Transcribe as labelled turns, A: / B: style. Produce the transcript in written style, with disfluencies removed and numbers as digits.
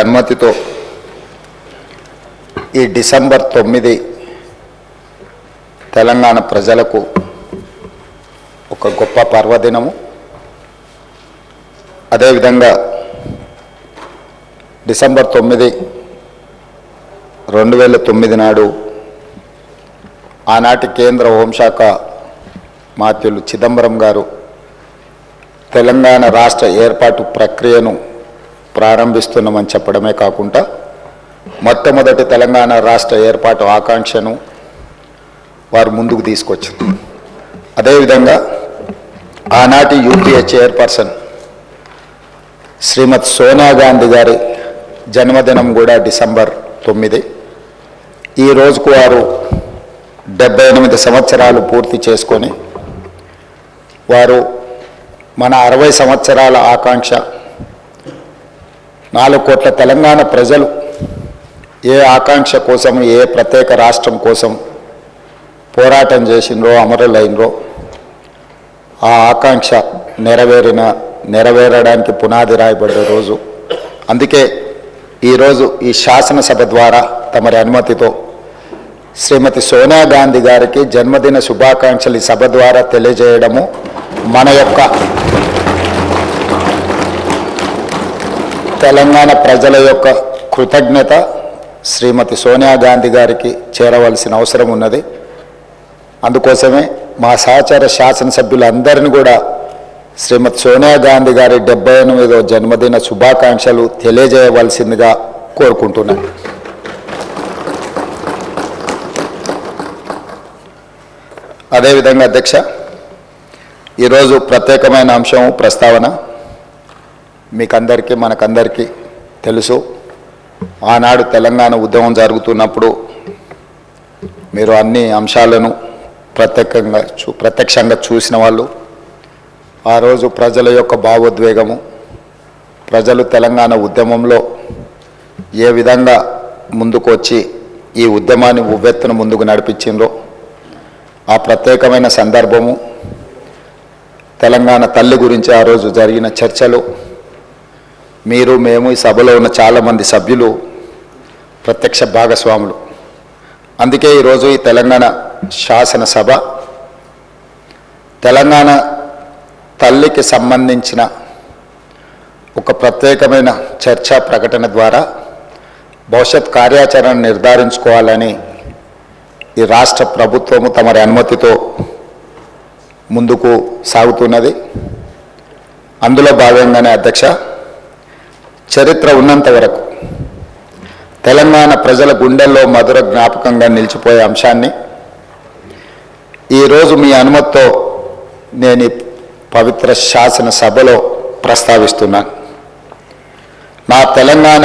A: అనుమతితో ఈ డిసెంబర్ 9 తెలంగాణ ప్రజలకు ఒక గొప్ప పర్వదినము. అదేవిధంగా డిసెంబర్ 9 2009 నాడు ఆనాటి కేంద్ర హోంశాఖ మంత్రులు చిదంబరం గారు తెలంగాణ రాష్ట్ర ఏర్పాటు ప్రక్రియను ప్రారంభిస్తున్నామని చెప్పడమే కాకుండా మొట్టమొదటి తెలంగాణ రాష్ట్ర ఏర్పాటు ఆకాంక్షను వారు ముందుకు తీసుకొచ్చారు. అదేవిధంగా ఆనాటి యూపీఏ చైర్పర్సన్ శ్రీమతి సోనియా గాంధీ గారి జన్మదినం కూడా డిసెంబర్ 9. ఈ రోజుకు వారు 78 సంవత్సరాలు పూర్తి చేసుకొని వారు మన 60 సంవత్సరాల ఆకాంక్ష 4 కోట్ల తెలంగాణ ప్రజలు ఏ ఆకాంక్ష కోసం ఏ ప్రత్యేక రాష్ట్రం కోసం పోరాటం చేసినరో అమరులైనరో ఆ ఆకాంక్ష నెరవేరడానికి పునాది రాయబడ్డ రోజు. అందుకే ఈరోజు ఈ శాసనసభ ద్వారా తమరి అనుమతితో శ్రీమతి సోనియా గాంధీ గారికి జన్మదిన శుభాకాంక్షలు ఈ సభ ద్వారా తెలియజేయడము మన యొక్క తెలంగాణ ప్రజల యొక్క కృతజ్ఞత శ్రీమతి సోనియా గాంధీ గారికి చేరవలసిన అవసరం ఉన్నది. అందుకోసమే మా సహచర శాసనసభ్యులందరినీ కూడా శ్రీమతి సోనియా గాంధీ గారి 78వ జన్మదిన శుభాకాంక్షలు తెలియజేయవలసిందిగా కోరుకుంటున్నాను. అదేవిధంగా అధ్యక్ష, ఈరోజు ప్రత్యేకమైన అంశం ప్రస్తావన మీకందరికీ మనకందరికీ తెలుసు. ఆనాడు తెలంగాణ ఉద్యమం జరుగుతున్నప్పుడు మీరు అన్ని అంశాలను ప్రత్యక్షంగా చూసిన వాళ్ళు. ఆ రోజు ప్రజల యొక్క భావోద్వేగము, ప్రజలు తెలంగాణ ఉద్యమంలో ఏ విధంగా ముందుకు వచ్చి ఈ ఉద్యమాన్ని ఉవ్వెత్తున ముందుకు నడిపించిండ్రో ఆ ప్రత్యేకమైన సందర్భము, తెలంగాణ తల్లి గురించి ఆ రోజు జరిగిన చర్చలు, మీరు మేము ఈ సభలో ఉన్న చాలామంది సభ్యులు ప్రత్యక్ష భాగస్వాములు. అందుకే ఈరోజు ఈ తెలంగాణ శాసనసభ తెలంగాణ తల్లికి సంబంధించిన ఒక ప్రత్యేకమైన చర్చా ప్రకటన ద్వారా భవిష్యత్ కార్యాచరణ నిర్ధారించుకోవాలని ఈ రాష్ట్ర ప్రభుత్వము తమరి అనుమతితో ముందుకు సాగుతున్నది. అందులో భాగంగానే అధ్యక్ష, చరిత్ర ఉన్నంత వరకు తెలంగాణ ప్రజల గుండెల్లో మధుర జ్ఞాపకంగా నిలిచిపోయే అంశాన్ని ఈరోజు మీ అనుమతితో నేను ఈ పవిత్ర శాసనసభలో ప్రస్తావిస్తున్నాను. నా తెలంగాణ